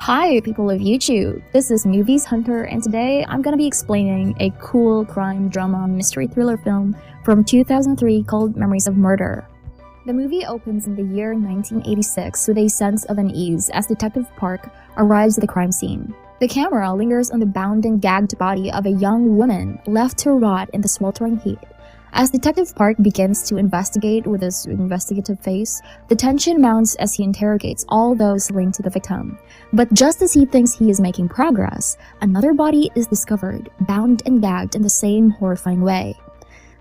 Hi, people of YouTube. This is Movies Hunter, and today I'm gonna be explaining a cool crime drama mystery thriller film from 2003 called Memories of Murder. The movie opens in the year 1986 with a sense of unease as Detective Park arrives at the crime scene. The camera lingers on the bound and gagged body of a young woman left to rot in the sweltering heat. As Detective Park begins to investigate with his investigative face, the tension mounts as he interrogates all those linked to the victim. But just as he thinks he is making progress, another body is discovered, bound and gagged in the same horrifying way.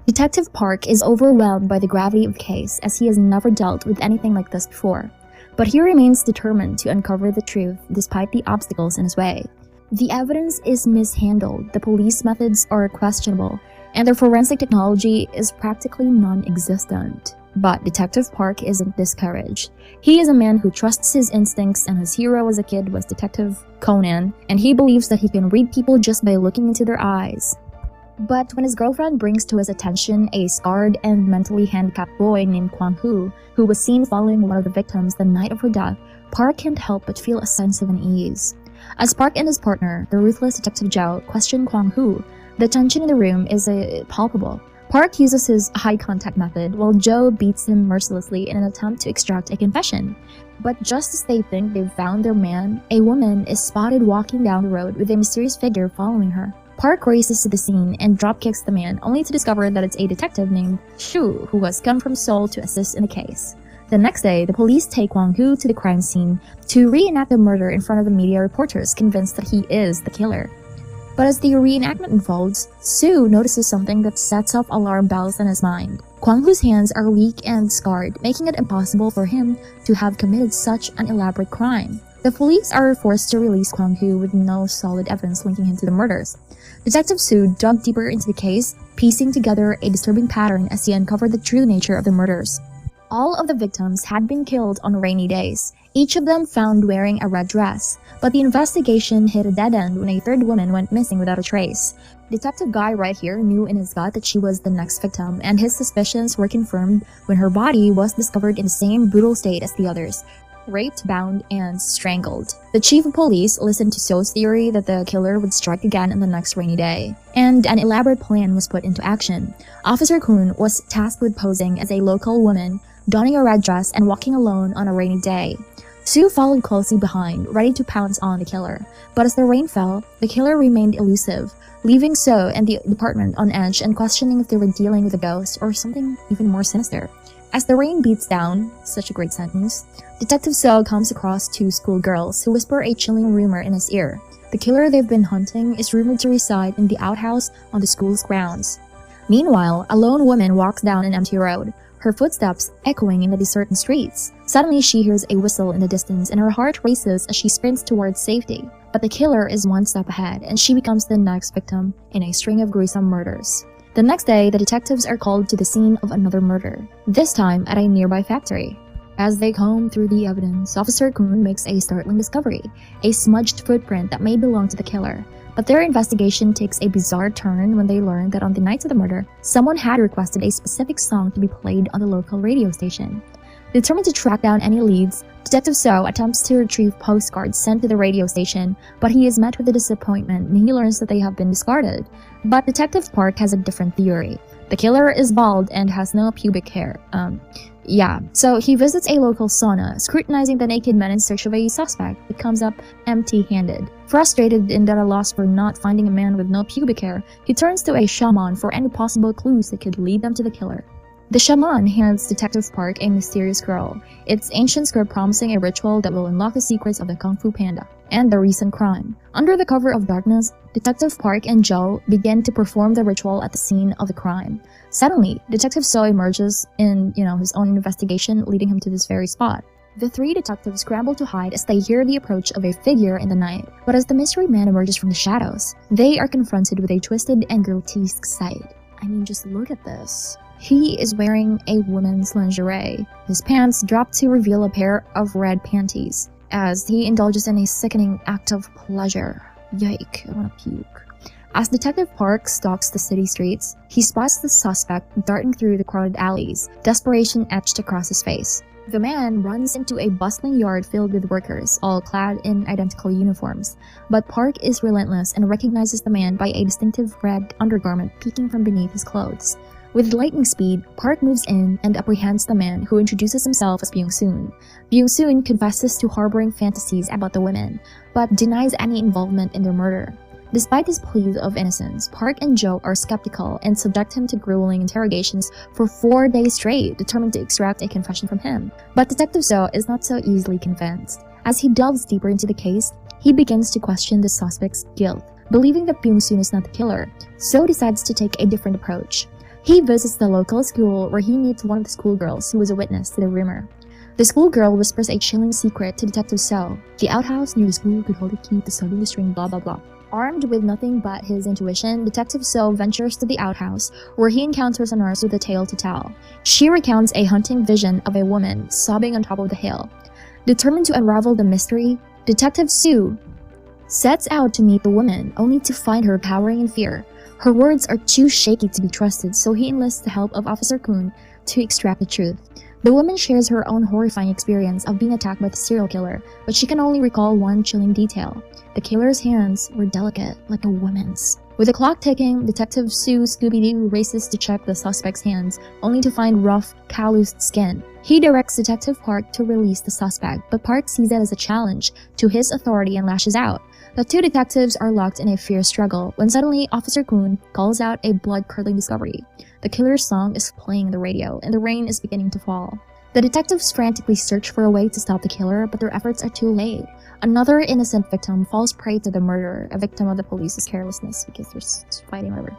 Detective Park is overwhelmed by the gravity of the case as he has never dealt with anything like this before. But he remains determined to uncover the truth despite the obstacles in his way. The evidence is mishandled, the police methods are questionable, and their forensic technology is practically non-existent. But Detective Park isn't discouraged. He is a man who trusts his instincts, and his hero as a kid was Detective Conan, and he believes that he can read people just by looking into their eyes. But when his girlfriend brings to his attention a scarred and mentally handicapped boy named Kwang Hu, who was seen following one of the victims the night of her death, Park can't help but feel a sense of unease. As Park and his partner, the ruthless Detective Zhao, question Kwang Hu, the tension in the room is palpable. Park uses his high-contact method, while Joe beats him mercilessly in an attempt to extract a confession. But just as they think they've found their man, a woman is spotted walking down the road with a mysterious figure following her. Park races to the scene and dropkicks the man, only to discover that it's a detective named Shu, who has come from Seoul to assist in the case. The next day, the police take Kwang Hu to the crime scene to reenact the murder in front of the media reporters, convinced that he is the killer. But as the reenactment unfolds, Sue notices something that sets off alarm bells in his mind. Kwang Hu's hands are weak and scarred, making it impossible for him to have committed such an elaborate crime. The police are forced to release Kwang Hu with no solid evidence linking him to the murders. Detective Sue dug deeper into the case, piecing together a disturbing pattern as he uncovered the true nature of the murders. All of the victims had been killed on rainy days, each of them found wearing a red dress, but the investigation hit a dead end when a third woman went missing without a trace. Detective Guy right here knew in his gut that she was the next victim, and his suspicions were confirmed when her body was discovered in the same brutal state as the others, raped, bound, and strangled. The chief of police listened to So's theory that the killer would strike again on the next rainy day, and an elaborate plan was put into action. Officer Kuhn was tasked with posing as a local woman, donning a red dress and walking alone on a rainy day. Sue followed closely behind, ready to pounce on the killer. But as the rain fell, the killer remained elusive, leaving So and the department on edge and questioning if they were dealing with a ghost or something even more sinister. As the rain beats down, such a great sentence, Detective So comes across two schoolgirls who whisper a chilling rumor in his ear. The killer they've been hunting is rumored to reside in the outhouse on the school's grounds. Meanwhile, a lone woman walks down an empty road, her footsteps echoing in the deserted streets. Suddenly, she hears a whistle in the distance and her heart races as she sprints towards safety. But the killer is one step ahead, and she becomes the next victim in a string of gruesome murders. The next day, the detectives are called to the scene of another murder, this time at a nearby factory. As they comb through the evidence, Officer Kuhn makes a startling discovery, a smudged footprint that may belong to the killer. But their investigation takes a bizarre turn when they learn that on the night of the murder, someone had requested a specific song to be played on the local radio station. Determined to track down any leads, Detective So attempts to retrieve postcards sent to the radio station, but he is met with a disappointment when he learns that they have been discarded. But Detective Park has a different theory. The killer is bald and has no pubic hair. So he visits a local sauna, scrutinizing the naked men in search of a suspect, but comes up empty-handed. Frustrated and at a loss for not finding a man with no pubic hair, he turns to a shaman for any possible clues that could lead them to the killer. The shaman hands Detective Park a mysterious scroll, its ancient script promising a ritual that will unlock the secrets of the Kung Fu Panda and the recent crime. Under the cover of darkness, Detective Park and Joe begin to perform the ritual at the scene of the crime. Suddenly, Detective So emerges in, his own investigation, leading him to this very spot. The three detectives scramble to hide as they hear the approach of a figure in the night, but as the mystery man emerges from the shadows, they are confronted with a twisted and grotesque sight. I mean, just look at this. He is wearing a woman's lingerie. His pants drop to reveal a pair of red panties, as he indulges in a sickening act of pleasure. Yike, I wanna puke. As Detective Park stalks the city streets, he spots the suspect darting through the crowded alleys, desperation etched across his face. The man runs into a bustling yard filled with workers, all clad in identical uniforms. But Park is relentless and recognizes the man by a distinctive red undergarment peeking from beneath his clothes. With lightning speed, Park moves in and apprehends the man, who introduces himself as Byung-soon. Byung-soon confesses to harboring fantasies about the women, but denies any involvement in their murder. Despite his pleas of innocence, Park and Jo are skeptical and subject him to grueling interrogations for 4 days straight, determined to extract a confession from him. But Detective Seo is not so easily convinced. As he delves deeper into the case, he begins to question the suspect's guilt. Believing that Byung-soon is not the killer, Seo decides to take a different approach. He visits the local school where he meets one of the schoolgirls who was a witness to the rumor. The schoolgirl whispers a chilling secret to Detective Seo. The outhouse near the school could hold a key to solving the string, blah blah blah. Armed with nothing but his intuition, Detective Seo ventures to the outhouse, where he encounters a nurse with a tale to tell. She recounts a haunting vision of a woman sobbing on top of the hill. Determined to unravel the mystery, Detective Seo sets out to meet the woman, only to find her cowering in fear. Her words are too shaky to be trusted, so he enlists the help of Officer Kun to extract the truth. The woman shares her own horrifying experience of being attacked by the serial killer, but she can only recall one chilling detail. The killer's hands were delicate, like a woman's. With the clock ticking, Detective Seo Scooby-Doo races to check the suspect's hands, only to find rough, calloused skin. He directs Detective Park to release the suspect, but Park sees it as a challenge to his authority and lashes out. The two detectives are locked in a fierce struggle when suddenly Officer Kun calls out a blood-curdling discovery. The killer's song is playing on the radio, and the rain is beginning to fall. The detectives frantically search for a way to stop the killer, but their efforts are too late. Another innocent victim falls prey to the murderer, a victim of the police's carelessness because they're fighting whatever.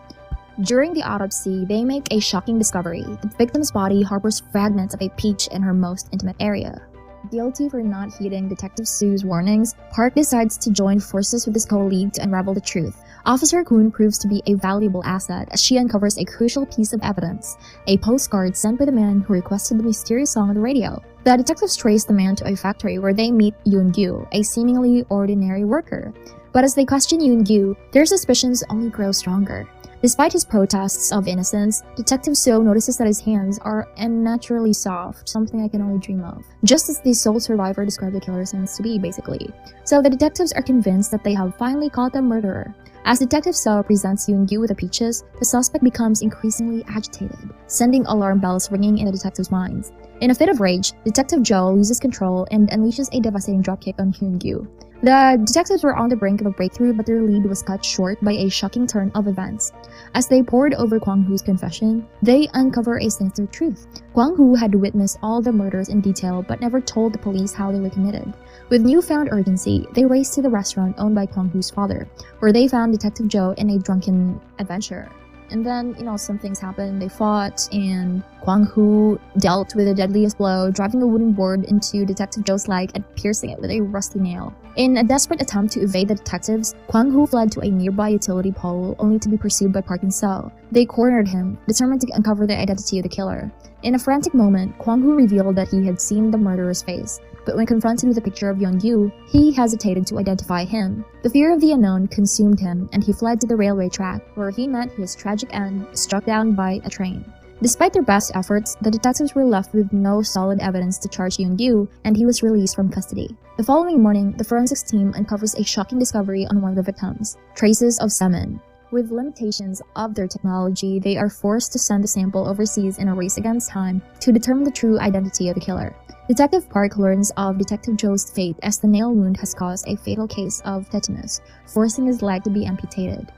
During the autopsy, they make a shocking discovery. The victim's body harbors fragments of a peach in her most intimate area. Guilty for not heeding Detective Seo's warnings, Park decides to join forces with his colleague to unravel the truth. Officer Kun proves to be a valuable asset as she uncovers a crucial piece of evidence, a postcard sent by the man who requested the mysterious song on the radio. The detectives trace the man to a factory where they meet Yoon-gyu, a seemingly ordinary worker. But as they question Yoon-gyu, their suspicions only grow stronger. Despite his protests of innocence, Detective Seo notices that his hands are unnaturally soft, something I can only dream of. Just as the sole survivor described the killer's hands to be, basically. So the detectives are convinced that they have finally caught the murderer. As Detective Seo presents Yoon-gyu with the peaches, the suspect becomes increasingly agitated, sending alarm bells ringing in the detectives' minds. In a fit of rage, Detective Jo loses control and unleashes a devastating dropkick on Yoon-gyu. The detectives were on the brink of a breakthrough, but their lead was cut short by a shocking turn of events. As they pored over Kwang-hoo's confession, they uncover a sinister truth. Kwang-hoo had witnessed all the murders in detail but never told the police how they were committed. With newfound urgency, they raced to the restaurant owned by Kwang-hoo's father, where they found Detective Jo in a drunken adventure. And then, some things happened. They fought, and Kwang-hoo dealt with the deadliest blow, driving a wooden board into Detective Jo's leg and piercing it with a rusty nail. In a desperate attempt to evade the detectives, Kwang-hoo fled to a nearby utility pole, only to be pursued by Park and Seo. They cornered him, determined to uncover the identity of the killer. In a frantic moment, Kwang-hoo revealed that he had seen the murderer's face, but when confronted with a picture of Yoon-gyu, he hesitated to identify him. The fear of the unknown consumed him, and he fled to the railway track, where he met his tragic end, struck down by a train. Despite their best efforts, the detectives were left with no solid evidence to charge Yoon-gyu, and he was released from custody. The following morning, the forensics team uncovers a shocking discovery on one of the victims: traces of semen. With limitations of their technology, they are forced to send the sample overseas in a race against time to determine the true identity of the killer. Detective Park learns of Detective Jo's fate as the nail wound has caused a fatal case of tetanus, forcing his leg to be amputated.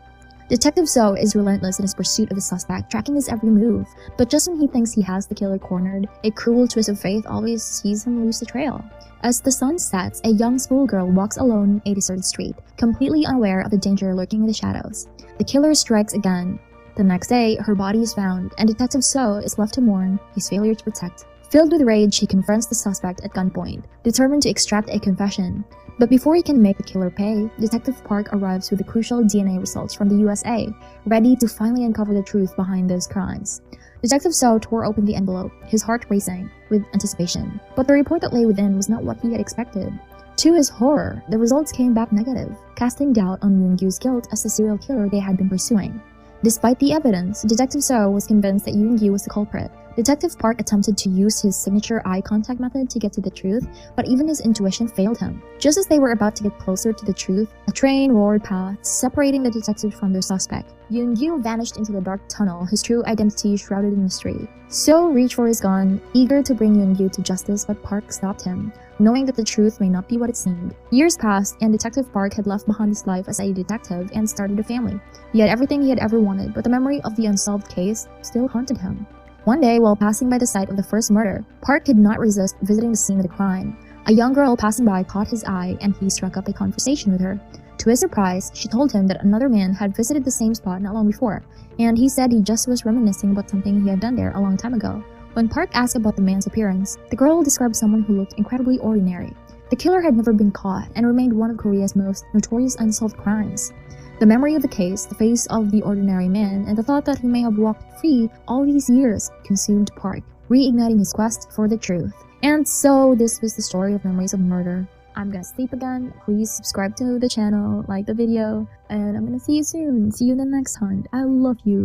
Detective Seo is relentless in his pursuit of the suspect, tracking his every move, but just when he thinks he has the killer cornered, a cruel twist of fate always sees him lose the trail. As the sun sets, a young schoolgirl walks alone a deserted street, completely unaware of the danger lurking in the shadows. The killer strikes again. The next day, her body is found, and Detective Seo is left to mourn his failure to protect. Filled with rage, he confronts the suspect at gunpoint, determined to extract a confession. But before he can make the killer pay, Detective Park arrives with the crucial DNA results from the USA, ready to finally uncover the truth behind those crimes. Detective Seo tore open the envelope, his heart racing with anticipation. But the report that lay within was not what he had expected. To his horror, the results came back negative, casting doubt on Yoon-gyu's guilt as the serial killer they had been pursuing. Despite the evidence, Detective Seo was convinced that Yoon-gyu was the culprit, Detective Park attempted to use his signature eye contact method to get to the truth, but even his intuition failed him. Just as they were about to get closer to the truth, a train roared past, separating the detective from their suspect. Yoon-gyu vanished into the dark tunnel, his true identity shrouded in mystery. So reached for his gun, eager to bring Yoon-gyu to justice, but Park stopped him, knowing that the truth may not be what it seemed. Years passed, and Detective Park had left behind his life as a detective and started a family. He had everything he had ever wanted, but the memory of the unsolved case still haunted him. One day, while passing by the site of the first murder, Park could not resist visiting the scene of the crime. A young girl passing by caught his eye, and he struck up a conversation with her. To his surprise, she told him that another man had visited the same spot not long before, and he said he just was reminiscing about something he had done there a long time ago. When Park asked about the man's appearance, the girl described someone who looked incredibly ordinary. The killer had never been caught and remained one of Korea's most notorious unsolved crimes. The memory of the case, the face of the ordinary man, and the thought that he may have walked free all these years consumed Park, reigniting his quest for the truth. And so this was the story of Memories of Murder. I'm gonna sleep again. Please subscribe to the channel, like the video, and I'm gonna see you soon. See you in the next hunt. I love you.